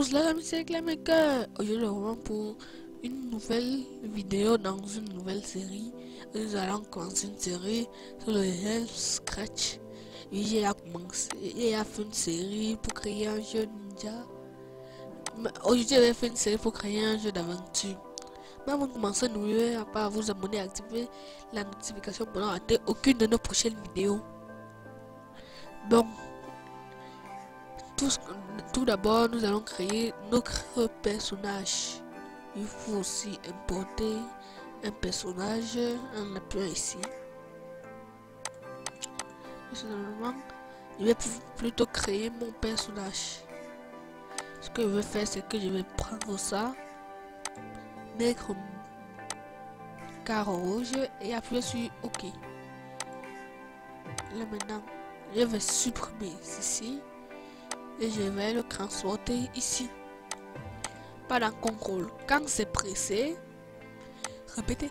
tous les amis, c'est Clémaker. Aujourd'hui, on va pour une nouvelle vidéo dans une nouvelle série. Nous allons commencer une série sur le Health Scratch. J'ai commencé, il a fait une série pour créer un jeu ninja. Aujourd'hui, j'ai fait une série pour créer un jeu d'aventure. Mais avant de commencer, n'oubliez pas à vous abonner et activer la notification pour ne rater aucune de nos prochaines vidéos. Donc, tout d'abord, nous allons créer notre personnage. Il faut aussi importer un personnage en appuyant ici. Personnellement, je vais plutôt créer mon personnage. Ce que je vais faire, c'est que je vais prendre ça, mettre carreau rouge et appuyer sur OK. Là maintenant, je vais supprimer ceci et je vais le transporter ici. Pas dans contrôle. Quand c'est pressé, répétez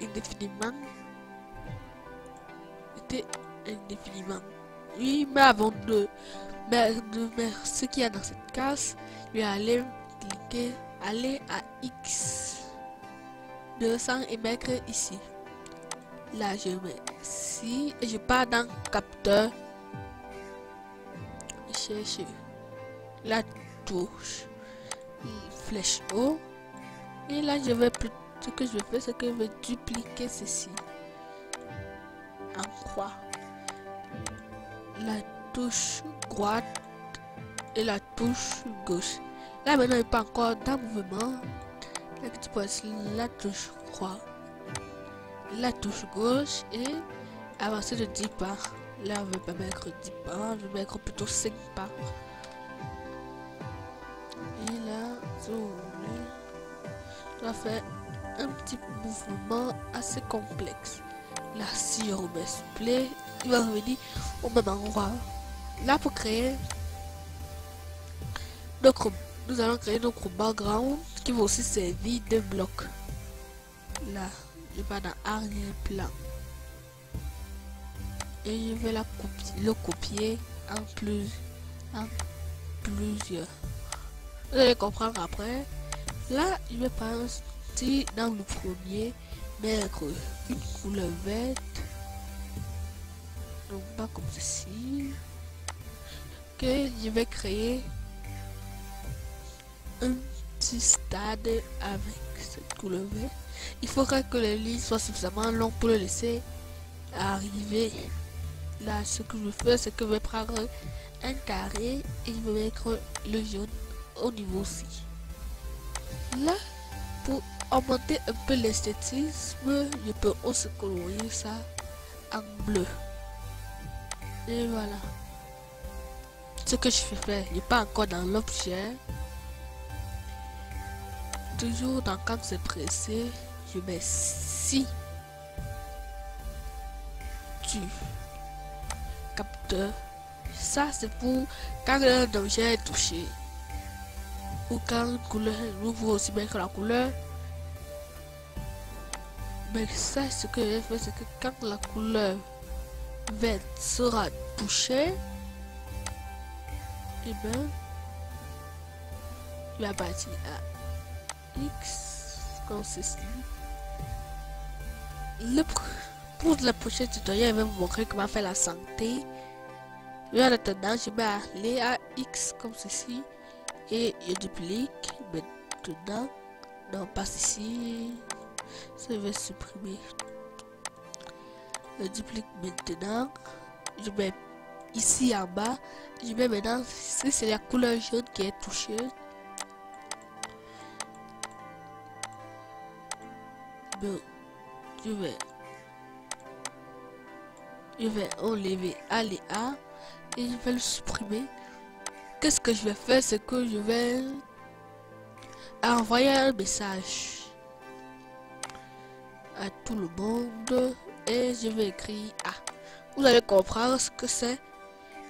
indéfiniment. Oui, mais avant de mettre ce qu'il y a dans cette case, je vais aller cliquer, aller à X 200 et mettre ici. Là, je mets ici et je pars dans capteur. Je cherche la touche flèche haut et là je vais ce que je vais faire, c'est que je vais dupliquer ceci en croix, la touche droite et la touche gauche. Là maintenant il n'est pas encore dans le mouvement. Là tu passes la touche croix, la touche gauche et avancer de 10 pas. Là on ne veut pas mettre 10 pas, je vais mettre plutôt 5 pas. Et là, si vous voulez, je dois faire un petit mouvement assez complexe. Là, si je remets play, il va revenir au même endroit. Là, pour créer nous allons créer notre background qui va aussi servir de bloc. Là, je vais dans arrière-plan et je vais le copier en plusieurs. Vous allez comprendre après. Là, je vais partir dans le premier, mettre une couleur verte, donc pas comme ceci, que je vais créer un petit stade avec cette couleur verte. Il faudra que les lignes soient suffisamment longues pour le laisser arriver. Là, ce que je vais faire, c'est que je vais prendre un carré et je vais mettre le jaune au niveau aussi. Là, pour augmenter un peu l'esthétisme, je peux aussi colorier ça en bleu. Et voilà. Ce que je vais faire, il n'est pas encore dans l'objet. Toujours dans quand c'est pressé, je mets si tu capteur. Ça c'est pour quand un objet est touché. Ou quand une couleur, nous pouvons aussi mettre la couleur. Mais ça, ce que je vais faire, c'est que quand la couleur verte sera touchée, et bien, je vais bâtir à X comme ceci. Pour le prochain tutoriel, je vais vous montrer comment faire la santé. Et en attendant, je vais aller à X comme ceci. Et je duplique maintenant. Non, pas ici. Ça, je vais supprimer. Je duplique maintenant. Je mets ici en bas. Je mets maintenant. C'est la couleur jaune qui est touchée. Bon, je vais enlever aléa et je vais le supprimer. Qu'est-ce que je vais faire, c'est que je vais envoyer un message à tout le monde et je vais écrire A. Vous allez comprendre ce que c'est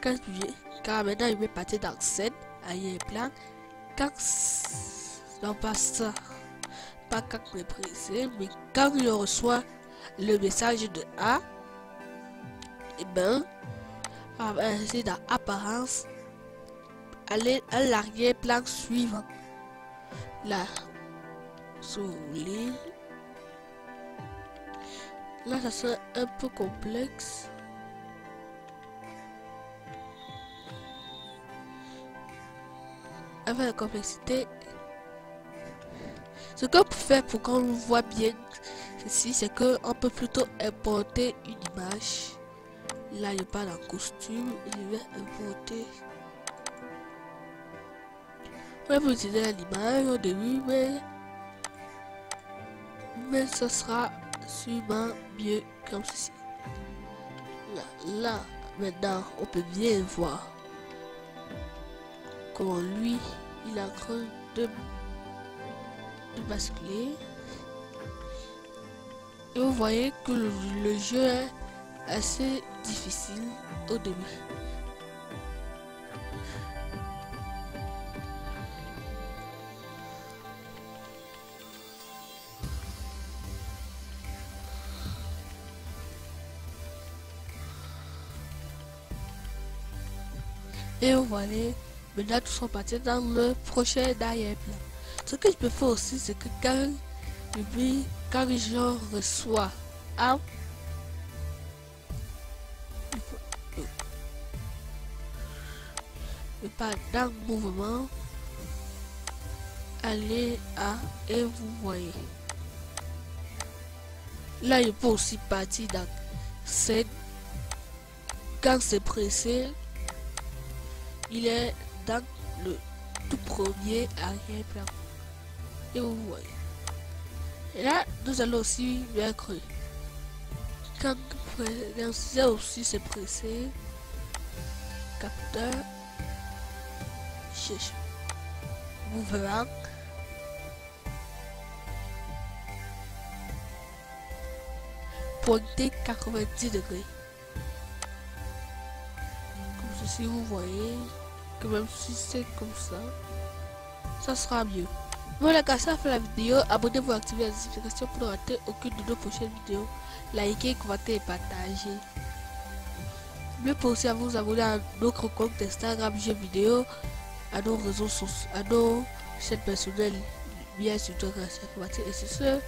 car maintenant il vais partir dans scène, arrière-plan. Quand non pas ça, pas quand je pressé, mais quand je reçois le message de A, et ben, c'est dans apparence. aller à l'arrière-plan suivant. Là, sur l'île. Là, ça sera un peu complexe. Avec la complexité, ce qu'on peut faire pour qu'on voit bien ceci, c'est qu'on peut plutôt importer une image. Là, je parle en costume, je vais importer. On va utiliser l'image au début, mais ce sera sûrement mieux comme ceci. Là, maintenant, on peut bien voir comment lui, il est en train de basculer. Et vous voyez que le jeu est assez difficile au début. Et vous voyez, maintenant tout sont partis dans le prochain arrière-plan. Ce que je peux faire aussi, c'est que quand je reçois un pas dans le mouvement, aller à et vous voyez. Là, il peut aussi partir dans cette. Quand c'est pressé, il est dans le tout premier arrière-plan. Et vous voyez. Et là, nous allons aussi mettre. Quand aussi c'est pressé, capteur, cherche, mouvement, pointé 90 degrés. Comme ceci, vous voyez que même si c'est comme ça sera mieux. Voilà, quand ça fait la vidéo, abonnez-vous et activez la notification pour ne rater aucune de nos prochaines vidéos. Likez, commentez et partagez. Mieux pensez à vous abonner à notre compte Instagram, jeux vidéo, à nos réseaux sociaux, à nos chaînes personnelles, bien sûr, et c'est ce.